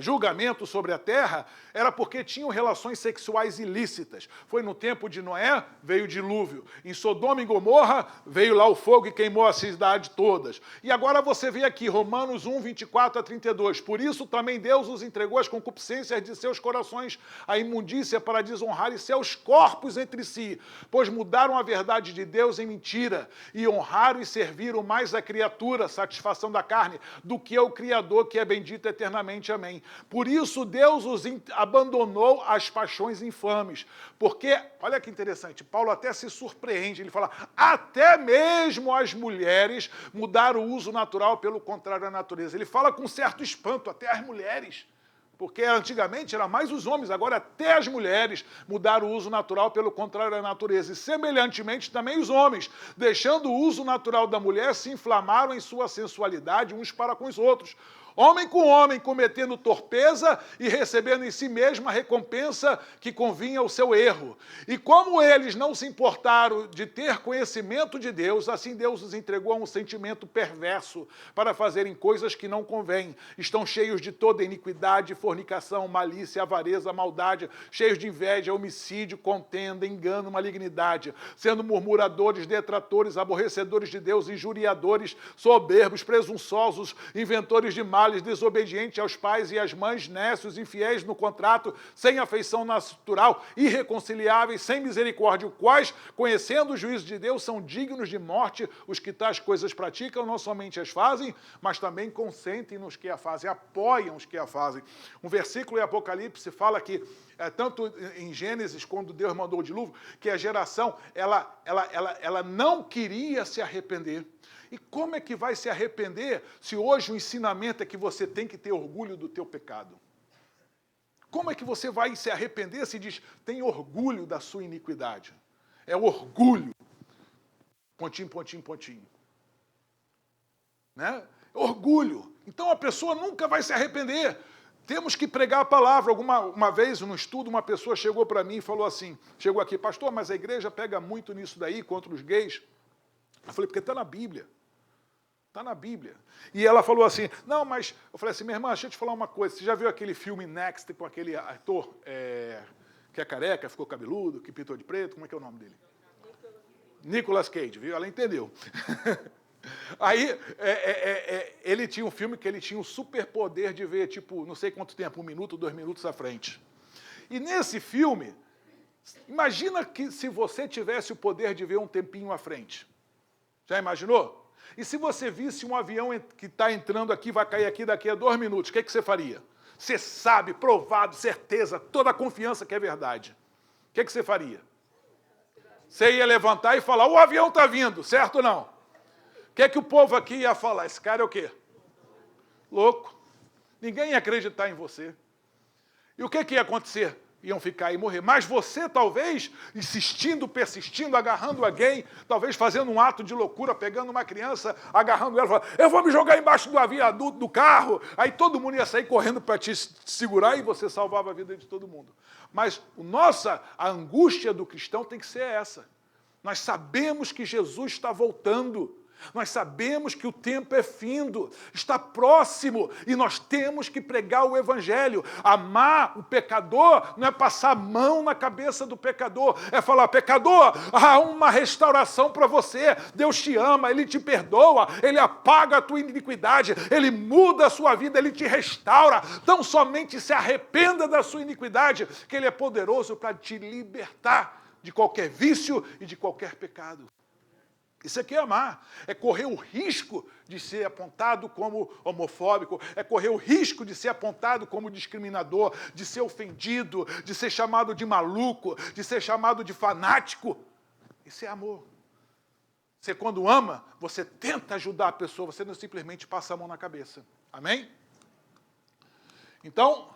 julgamento sobre a terra, era porque tinham relações sexuais ilícitas. Foi no tempo de Noé, veio o dilúvio. Em Sodoma e Gomorra, veio lá o fogo e queimou a cidade todas. E agora você vê aqui, Romanos 1, 24 a 32. Por isso também Deus os entregou às concupiscências de seus corações, à imundícia para desonrarem seus corpos entre si, pois mudaram a verdade de Deus em mentira, e honraram e serviram mais a criatura, satisfação da carne, do que ao Criador, que é bendito eternamente. Amém. Por isso Deus os abandonou às paixões infames. Porque, olha que interessante, Paulo até se surpreende, ele fala, até mesmo as mulheres mudaram o uso natural pelo contrário à natureza. Ele fala com certo espanto, até as mulheres. Porque antigamente era mais os homens, agora até as mulheres mudaram o uso natural pelo contrário à natureza. E semelhantemente também os homens, deixando o uso natural da mulher, se inflamaram em sua sensualidade uns para com os outros. Homem com homem, cometendo torpeza e recebendo em si mesmo a recompensa que convinha ao seu erro. E como eles não se importaram de ter conhecimento de Deus, assim Deus os entregou a um sentimento perverso para fazerem coisas que não convêm. Estão cheios de toda iniquidade, fornicação, malícia, avareza, maldade, cheios de inveja, homicídio, contenda, engano, malignidade, sendo murmuradores, detratores, aborrecedores de Deus, injuriadores, soberbos, presunçosos, inventores de males, desobedientes aos pais e às mães, nécios, infiéis no contrato, sem afeição natural, irreconciliáveis, sem misericórdia, os quais, conhecendo o juízo de Deus, são dignos de morte. Os que tais coisas praticam, não somente as fazem, mas também consentem nos que a fazem, apoiam os que a fazem. Um versículo em Apocalipse fala que, tanto em Gênesis, quando Deus mandou o dilúvio, que a geração, ela não queria se arrepender. E como é que vai se arrepender se hoje o ensinamento é que você tem que ter orgulho do teu pecado? Como é que você vai se arrepender se diz, tem orgulho da sua iniquidade? É orgulho. Pontinho, pontinho, pontinho. Né? Orgulho. Então a pessoa nunca vai se arrepender. Temos que pregar a palavra. Uma vez, num estudo, uma pessoa chegou para mim e falou assim, chegou aqui, pastor, mas a igreja pega muito nisso daí, contra os gays. Eu falei, porque está na Bíblia. Está na Bíblia. E ela falou assim, não, mas... Eu falei assim, minha irmã, deixa eu te falar uma coisa. Você já viu aquele filme Next com aquele ator que é careca, ficou cabeludo, que pintou de preto? Como é que é o nome dele? Nicolas Cage, viu? Ela entendeu. Aí, ele tinha um filme que ele tinha o superpoder de ver, tipo, não sei quanto tempo, 1 minuto, 2 minutos à frente. E nesse filme, imagina que se você tivesse o poder de ver um tempinho à frente. Já imaginou? E se você visse um avião que está entrando aqui, vai cair aqui daqui a 2 minutos, o que você faria? Você sabe, provado, certeza, toda a confiança que é verdade. O que você faria? Você ia levantar e falar, o avião está vindo, certo ou não? O que o povo aqui ia falar? Esse cara é o quê? Louco. Ninguém ia acreditar em você. E o que ia acontecer? Iam ficar e morrer. Mas você, talvez, insistindo, persistindo, agarrando alguém, talvez fazendo um ato de loucura, pegando uma criança, agarrando ela, falando, eu vou me jogar embaixo do viaduto do carro. Aí todo mundo ia sair correndo para te segurar e você salvava a vida de todo mundo. Mas a angústia do cristão tem que ser essa. Nós sabemos que Jesus está voltando. Nós sabemos que o tempo é findo, está próximo, e nós temos que pregar o Evangelho. Amar o pecador não é passar a mão na cabeça do pecador, é falar, pecador, há uma restauração para você, Deus te ama, Ele te perdoa, Ele apaga a tua iniquidade, Ele muda a sua vida, Ele te restaura. Tão somente se arrependa da sua iniquidade, que Ele é poderoso para te libertar de qualquer vício e de qualquer pecado. Isso aqui é amar, é correr o risco de ser apontado como homofóbico, é correr o risco de ser apontado como discriminador, de ser ofendido, de ser chamado de maluco, de ser chamado de fanático. Isso é amor. Você, quando ama, você tenta ajudar a pessoa, você não simplesmente passa a mão na cabeça. Amém? Então,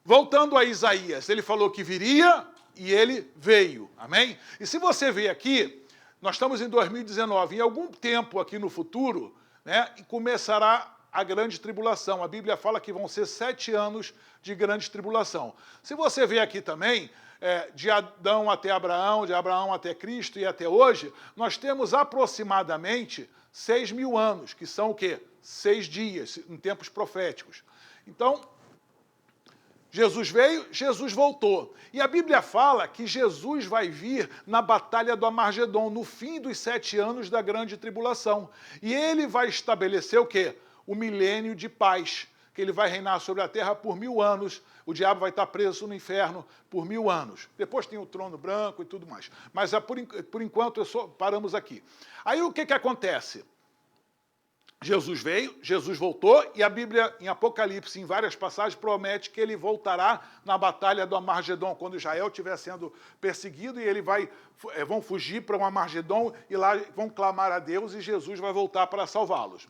voltando a Isaías, ele falou que viria e ele veio. Amém? E se você ver aqui, nós estamos em 2019, em algum tempo aqui no futuro, né, começará a grande tribulação. A Bíblia fala que vão ser 7 anos de grande tribulação. Se você ver aqui também, de Adão até Abraão, de Abraão até Cristo e até hoje, nós temos aproximadamente 6.000 anos, que são o quê? 6 dias, em tempos proféticos. Então, Jesus veio, Jesus voltou. E a Bíblia fala que Jesus vai vir na batalha do Armagedon, no fim dos 7 anos da grande tribulação. E ele vai estabelecer o quê? O milênio de paz, que ele vai reinar sobre a terra por 1000 anos. O diabo vai estar preso no inferno por 1000 anos. Depois tem o trono branco e tudo mais. Mas por enquanto paramos aqui. Aí o que acontece? Jesus veio, Jesus voltou, e a Bíblia, em Apocalipse, em várias passagens, promete que ele voltará na batalha do Armagedon, quando Israel estiver sendo perseguido, e vão fugir para o Armagedon, e lá vão clamar a Deus, e Jesus vai voltar para salvá-los.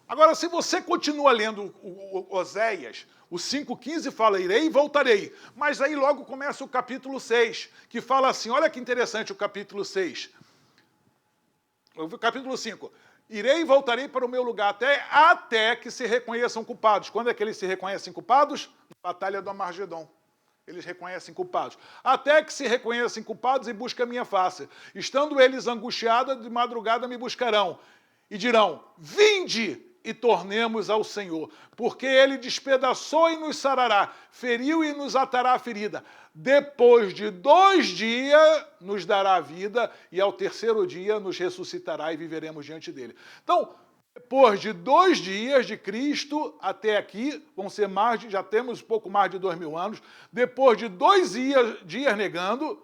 Agora, se você continua lendo o Oséias, o 5,15 fala, irei e voltarei. Mas aí logo começa o capítulo 6, que fala assim, olha que interessante o capítulo 6. O capítulo 5, irei e voltarei para o meu lugar até que se reconheçam culpados. Quando é que eles se reconhecem culpados? Na batalha do Armagedon. Eles reconhecem culpados. Até que se reconhecem culpados e busquem a minha face. Estando eles angustiados, de madrugada me buscarão. E dirão, vinde e tornemos ao Senhor. Porque ele despedaçou e nos sarará, feriu e nos atará a ferida. Depois de 2 dias nos dará a vida, e ao 3º dia nos ressuscitará e viveremos diante dele. Então, depois de 2 dias de Cristo até aqui, vão ser já temos pouco mais de 2000 anos, depois de 2 dias negando,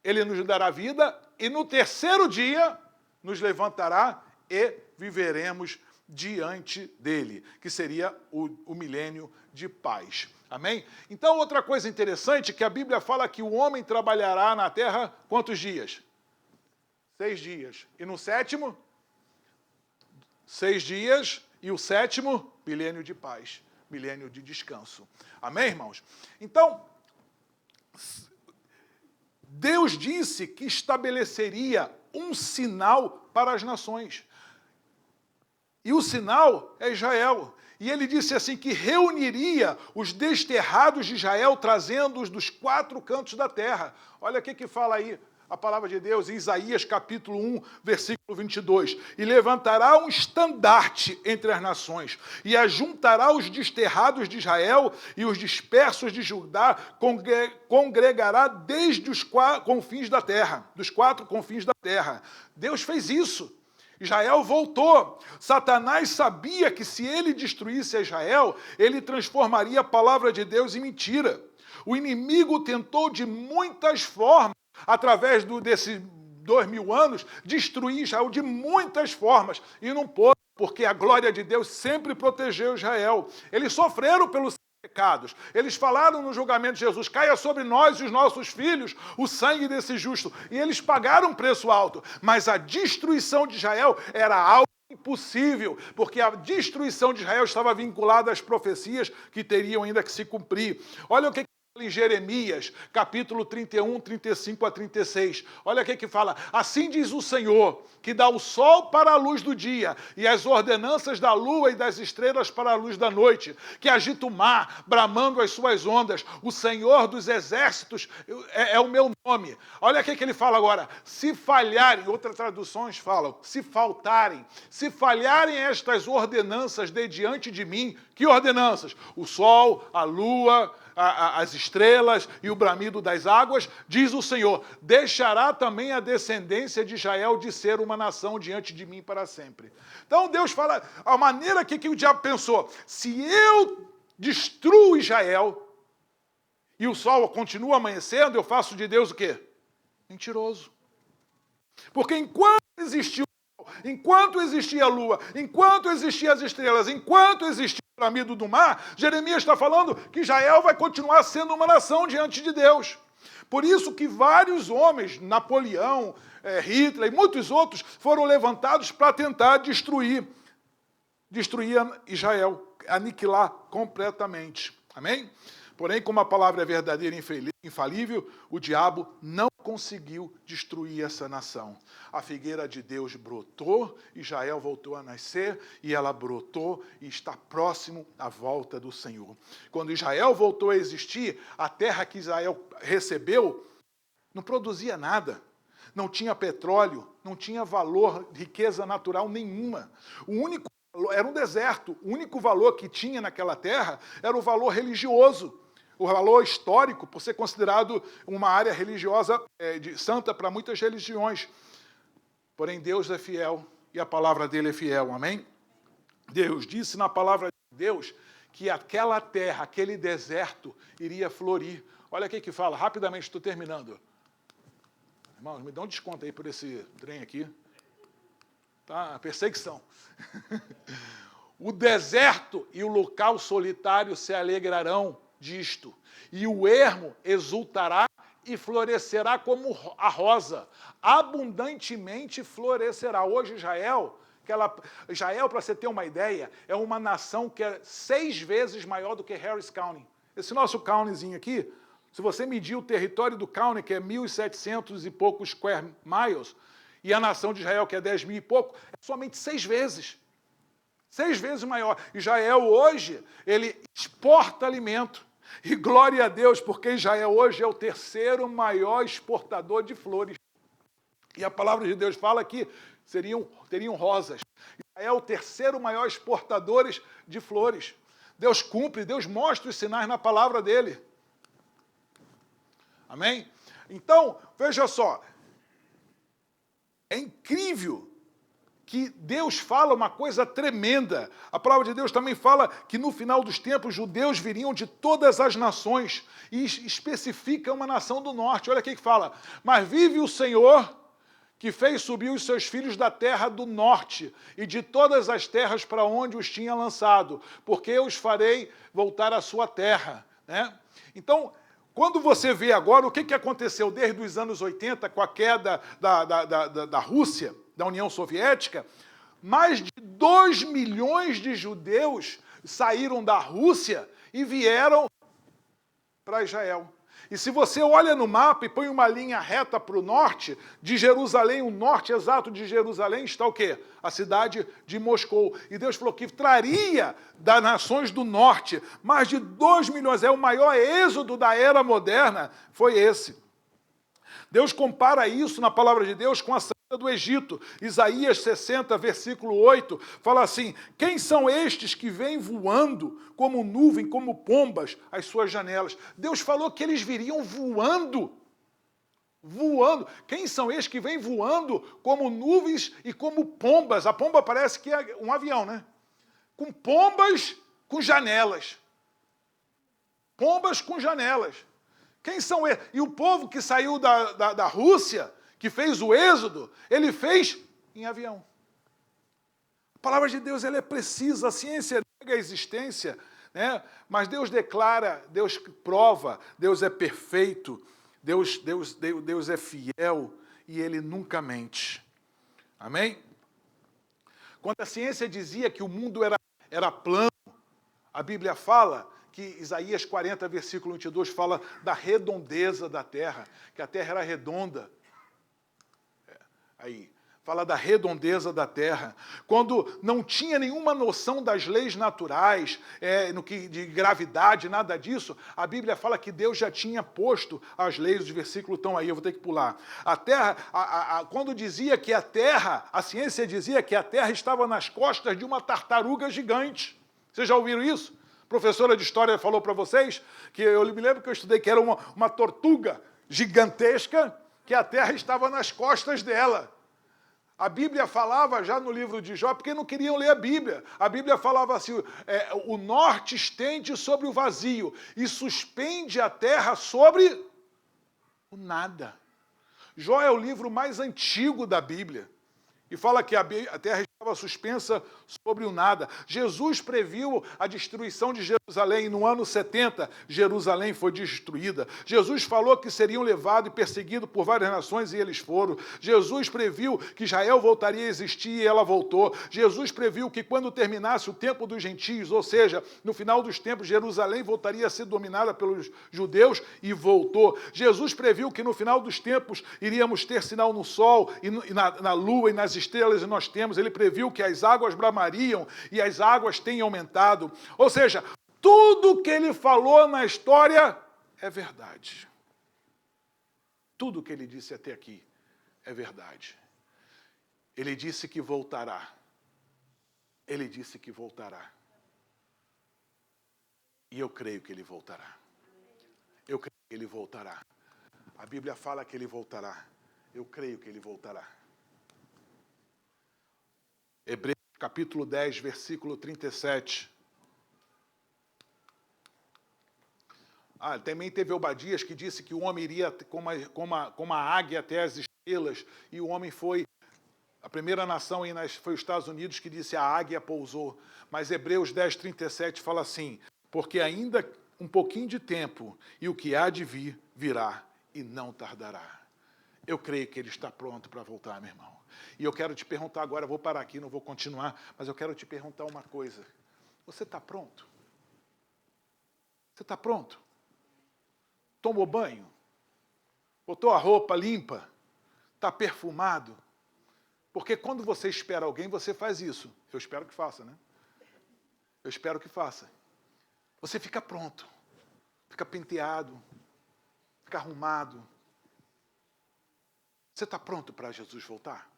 ele nos dará vida, e no 3º dia nos levantará e viveremos diante dele, que seria o milênio de paz. Amém? Então, outra coisa interessante, que a Bíblia fala que o homem trabalhará na terra quantos dias? 6 dias. E no 7º? 6 dias. E o 7º? Milênio de paz. Milênio de descanso. Amém, irmãos? Então, Deus disse que estabeleceria um sinal para as nações. E o sinal é Israel. E ele disse assim que reuniria os desterrados de Israel, trazendo-os dos 4 cantos da terra. Olha o que fala aí, a palavra de Deus em Isaías capítulo 1, versículo 22. E levantará um estandarte entre as nações, e ajuntará os desterrados de Israel e os dispersos de Judá, congregará desde os confins da terra, dos quatro confins da terra. Deus fez isso. Israel voltou. Satanás sabia que se ele destruísse a Israel, ele transformaria a palavra de Deus em mentira. O inimigo tentou de muitas formas, através desses 2000 anos, destruir Israel de muitas formas. E não pôde, porque a glória de Deus sempre protegeu Israel. Eles sofreram pelos pecados. Eles falaram no julgamento de Jesus: caia sobre nós e os nossos filhos o sangue desse justo. E eles pagaram um preço alto. Mas a destruição de Israel era algo impossível, porque a destruição de Israel estava vinculada às profecias que teriam ainda que se cumprir. Olha o que em Jeremias, capítulo 31, 35 a 36. Olha o que fala. Assim diz o Senhor, que dá o sol para a luz do dia, e as ordenanças da lua e das estrelas para a luz da noite, que agita o mar, bramando as suas ondas. O Senhor dos exércitos é o meu nome. Olha o que ele fala agora. Se falharem, outras traduções falam, se falharem estas ordenanças de diante de mim. Que ordenanças? O sol, a lua, as estrelas e o bramido das águas, diz o Senhor, deixará também a descendência de Israel de ser uma nação diante de mim para sempre. Então Deus fala, a maneira que o diabo pensou, se eu destruo Israel e o sol continua amanhecendo, eu faço de Deus o quê? Mentiroso. Porque enquanto existia o sol, enquanto existia a lua, enquanto existiam as estrelas, enquanto existia o bramido do mar, Jeremias está falando que Israel vai continuar sendo uma nação diante de Deus. Por isso que vários homens, Napoleão, Hitler e muitos outros, foram levantados para tentar destruir Israel, aniquilar completamente. Amém? Porém, como a palavra é verdadeira e infalível, o diabo não conseguiu destruir essa nação. A figueira de Deus brotou, Israel voltou a nascer, e ela brotou e está próximo à volta do Senhor. Quando Israel voltou a existir, a terra que Israel recebeu não produzia nada. Não tinha petróleo, não tinha valor, riqueza natural nenhuma. Era um deserto. O único valor que tinha naquela terra era o valor religioso. O valor histórico, por ser considerado uma área religiosa santa para muitas religiões. Porém, Deus é fiel e a palavra dele é fiel, amém? Deus disse na palavra de Deus que aquela terra, aquele deserto, iria florir. Olha o que fala, rapidamente, estou terminando. Irmãos, me dá um desconto aí por esse trem aqui. Tá? Perseguição. O deserto e o local solitário se alegrarão disto, e o ermo exultará e florescerá como a rosa, abundantemente florescerá. Hoje Israel, para você ter uma ideia, é uma nação que é 6 vezes maior do que Harris County. Esse nosso countyzinho aqui, se você medir o território do county, que é 1.700 e poucos square miles, e a nação de Israel, que é 10 mil e pouco, é somente 6 vezes. 6 vezes maior. Israel hoje, ele exporta alimento. E glória a Deus, porque Israel hoje é o 3º maior exportador de flores. E a palavra de Deus fala que teriam rosas. Israel é o 3º maior exportador de flores. Deus cumpre, Deus mostra os sinais na palavra dele. Amém? Então, veja só. É incrível que Deus fala uma coisa tremenda. A palavra de Deus também fala que no final dos tempos, os judeus viriam de todas as nações e especifica uma nação do norte. Olha o que fala. Mas vive o Senhor que fez subir os seus filhos da terra do norte e de todas as terras para onde os tinha lançado, porque eu os farei voltar à sua terra. Né? Então, quando você vê agora o que aconteceu desde os anos 80 com a queda da Rússia, da União Soviética, mais de 2 milhões de judeus saíram da Rússia e vieram para Israel. E se você olha no mapa e põe uma linha reta para o norte, de Jerusalém, o norte exato de Jerusalém, está o quê? A cidade de Moscou. E Deus falou que traria das nações do norte mais de 2 milhões. É o maior êxodo da era moderna, foi esse. Deus compara isso na palavra de Deus com a saída do Egito. Isaías 60, versículo 8, fala assim: quem são estes que vêm voando como nuvem, como pombas, às suas janelas? Deus falou que eles viriam voando. Voando. Quem são estes que vêm voando como nuvens e como pombas? A pomba parece que é um avião, né? Com pombas com janelas. Pombas com janelas. Quem são eles? E o povo que saiu da Rússia, que fez o êxodo, ele fez em avião. A palavra de Deus ela é precisa, a ciência nega a existência, né? Mas Deus declara, Deus prova, Deus é perfeito, Deus é fiel e Ele nunca mente. Amém? Quando a ciência dizia que o mundo era plano, a Bíblia fala que Isaías 40, versículo 22, fala da redondeza da terra, que a terra era redonda. Aí, fala da redondeza da terra. Quando não tinha nenhuma noção das leis naturais, de gravidade, nada disso, a Bíblia fala que Deus já tinha posto as leis, os versículos estão aí, eu vou ter que pular. A terra, quando dizia que a terra, a ciência dizia que a terra estava nas costas de uma tartaruga gigante. Vocês já ouviram isso? A professora de história falou para vocês, que eu me lembro que eu estudei que era uma tortuga gigantesca, que a terra estava nas costas dela. A Bíblia falava já no livro de Jó, porque não queriam ler a Bíblia. A Bíblia falava assim, o norte estende sobre o vazio e suspende a terra sobre o nada. Jó é o livro mais antigo da Bíblia. E fala que a terra estava suspensa sobre o nada. Jesus previu a destruição de Jerusalém. No ano 70, Jerusalém foi destruída. Jesus falou que seriam levados e perseguidos por várias nações e eles foram. Jesus previu que Israel voltaria a existir e ela voltou. Jesus previu que quando terminasse o tempo dos gentios, ou seja, no final dos tempos, Jerusalém voltaria a ser dominada pelos judeus e voltou. Jesus previu que no final dos tempos iríamos ter sinal no sol e na lua e nas estrelas, e nós temos. Ele previu que as águas bramariam e as águas têm aumentado. Ou seja, tudo que ele falou na história é verdade. Tudo que ele disse até aqui é verdade. Ele disse que voltará. Ele disse que voltará. E eu creio que ele voltará. Eu creio que ele voltará. A Bíblia fala que ele voltará. Eu creio que ele voltará. Hebreus capítulo 10, versículo 37. Também teve Obadias que disse que o homem iria como uma águia até as estrelas, e o homem foi, a primeira nação foi os Estados Unidos que disse a águia pousou. Mas Hebreus 10, 37 fala assim, porque ainda um pouquinho de tempo, e o que há de vir, virá, e não tardará. Eu creio que ele está pronto para voltar, meu irmão. E eu quero te perguntar agora, vou parar aqui, não vou continuar, mas eu quero te perguntar uma coisa. Você está pronto? Você está pronto? Tomou banho? Botou a roupa limpa? Está perfumado? Porque quando você espera alguém, você faz isso. Eu espero que faça, né? Eu espero que faça. Você fica pronto. Fica penteado. Fica arrumado. Você está pronto para Jesus voltar?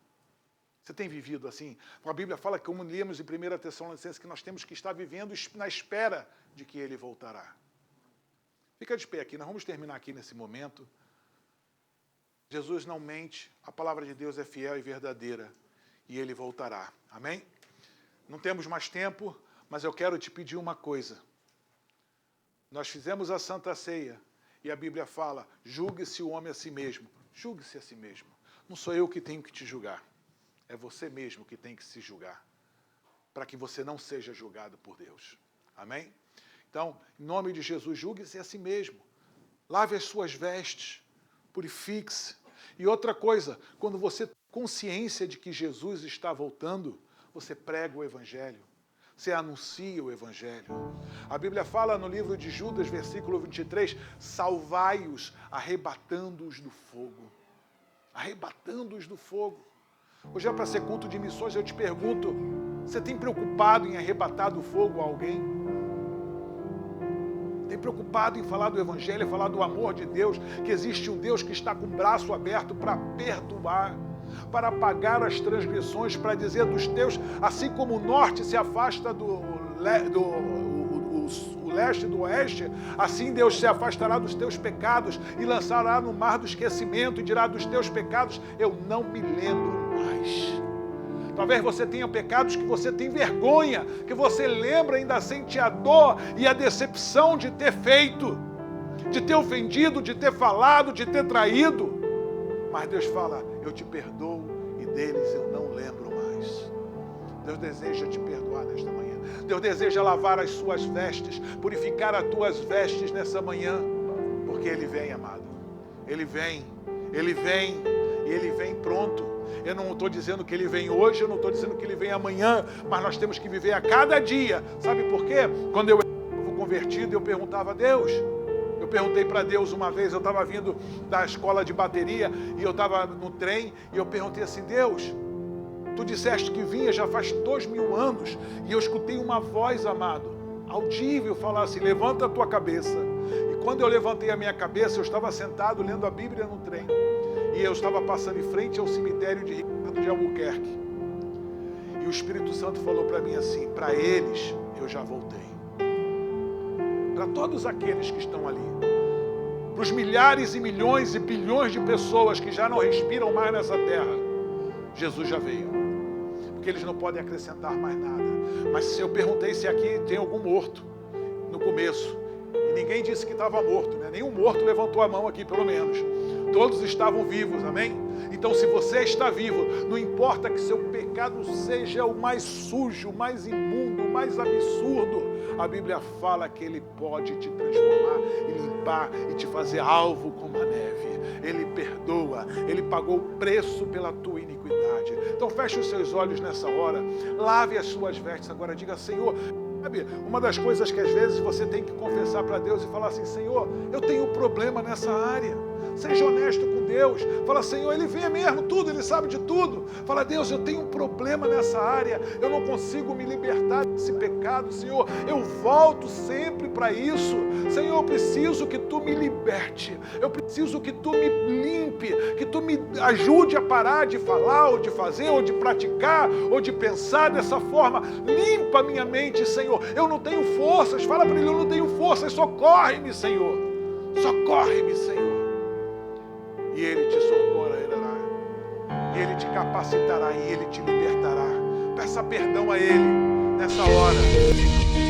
Você tem vivido assim? A Bíblia fala, como lemos em 1 Tessalonicenses, que nós temos que estar vivendo na espera de que Ele voltará. Fica de pé aqui, nós vamos terminar aqui nesse momento. Jesus não mente, a palavra de Deus é fiel e verdadeira, e Ele voltará. Amém? Não temos mais tempo, mas eu quero te pedir uma coisa. Nós fizemos a Santa Ceia, e a Bíblia fala, julgue-se o homem a si mesmo. Julgue-se a si mesmo. Não sou eu que tenho que te julgar. É você mesmo que tem que se julgar. Para que você não seja julgado por Deus. Amém? Então, em nome de Jesus, julgue-se a si mesmo. Lave as suas vestes. Purifique-se. E outra coisa, quando você tem consciência de que Jesus está voltando, você prega o Evangelho. Você anuncia o Evangelho. A Bíblia fala no livro de Judas, versículo 23, salvai-os, arrebatando-os do fogo. Arrebatando-os do fogo. Hoje é para ser culto de missões, eu te pergunto, você tem preocupado em arrebatar do fogo alguém? tem preocupado em falar do Evangelho, falar do amor de Deus, que existe um Deus que está com o braço aberto para perdoar, para apagar as transgressões, para dizer dos teus, assim como o norte se afasta o leste do oeste, assim Deus se afastará dos teus pecados e lançará no mar do esquecimento e dirá dos teus pecados, eu não me lembro mais. Talvez você tenha pecados que você tem vergonha, que você lembra, ainda sente a dor e a decepção de ter feito, de ter ofendido, de ter falado, de ter traído. Mas Deus fala, eu te perdoo e deles eu não lembro mais. Deus deseja te perdoar nesta manhã. Deus deseja lavar as suas vestes, purificar as tuas vestes nessa manhã, porque Ele vem, amado. Ele vem e Ele vem pronto. Eu não estou dizendo que Ele vem hoje, eu não estou dizendo que Ele vem amanhã, mas nós temos que viver a cada dia. Sabe por quê? Quando eu era convertido, eu perguntava a Deus. Eu perguntei para Deus uma vez, eu estava vindo da escola de bateria e eu estava no trem e eu perguntei assim, Deus, Tu disseste que vinha já faz 2000 anos e eu escutei uma voz, amado, audível, falar assim, levanta a tua cabeça. E quando eu levantei a minha cabeça, eu estava sentado lendo a Bíblia no trem e eu estava passando em frente ao cemitério de Ricardo de Albuquerque. E o Espírito Santo falou para mim assim, para eles eu já voltei. Para todos aqueles que estão ali, para os milhares e milhões e bilhões de pessoas que já não respiram mais nessa terra, Jesus já veio, porque eles não podem acrescentar mais nada. Mas se eu perguntei se aqui tem algum morto, no começo, e ninguém disse que estava morto, né? Nenhum morto levantou a mão aqui, pelo menos. Todos estavam vivos, amém? Então, se você está vivo, não importa que seu pecado seja o mais sujo, o mais imundo, o mais absurdo, a Bíblia fala que Ele pode te transformar e limpar e te fazer alvo como a neve. Ele perdoa, Ele pagou o preço pela tua iniquidade. Então feche os seus olhos nessa hora, lave as suas vestes agora, diga, Senhor, sabe, uma das coisas que às vezes você tem que confessar para Deus e falar assim, Senhor, eu tenho um problema nessa área. Seja honesto com Deus. Fala, Senhor, Ele vê mesmo tudo, Ele sabe de tudo. Fala, Deus, eu tenho um problema nessa área. Eu não consigo me libertar desse pecado, Senhor. Eu volto sempre para isso. Senhor, eu preciso que Tu me liberte. Eu preciso que Tu me limpe, que Tu me ajude a parar de falar, ou de fazer, ou de praticar, ou de pensar dessa forma. Limpa minha mente, Senhor. Eu não tenho forças. Fala para Ele, eu não tenho forças. Socorre-me, Senhor. Socorre-me, Senhor. E Ele te socorrerá, e Ele te capacitará, e Ele te libertará. Peça perdão a Ele nessa hora.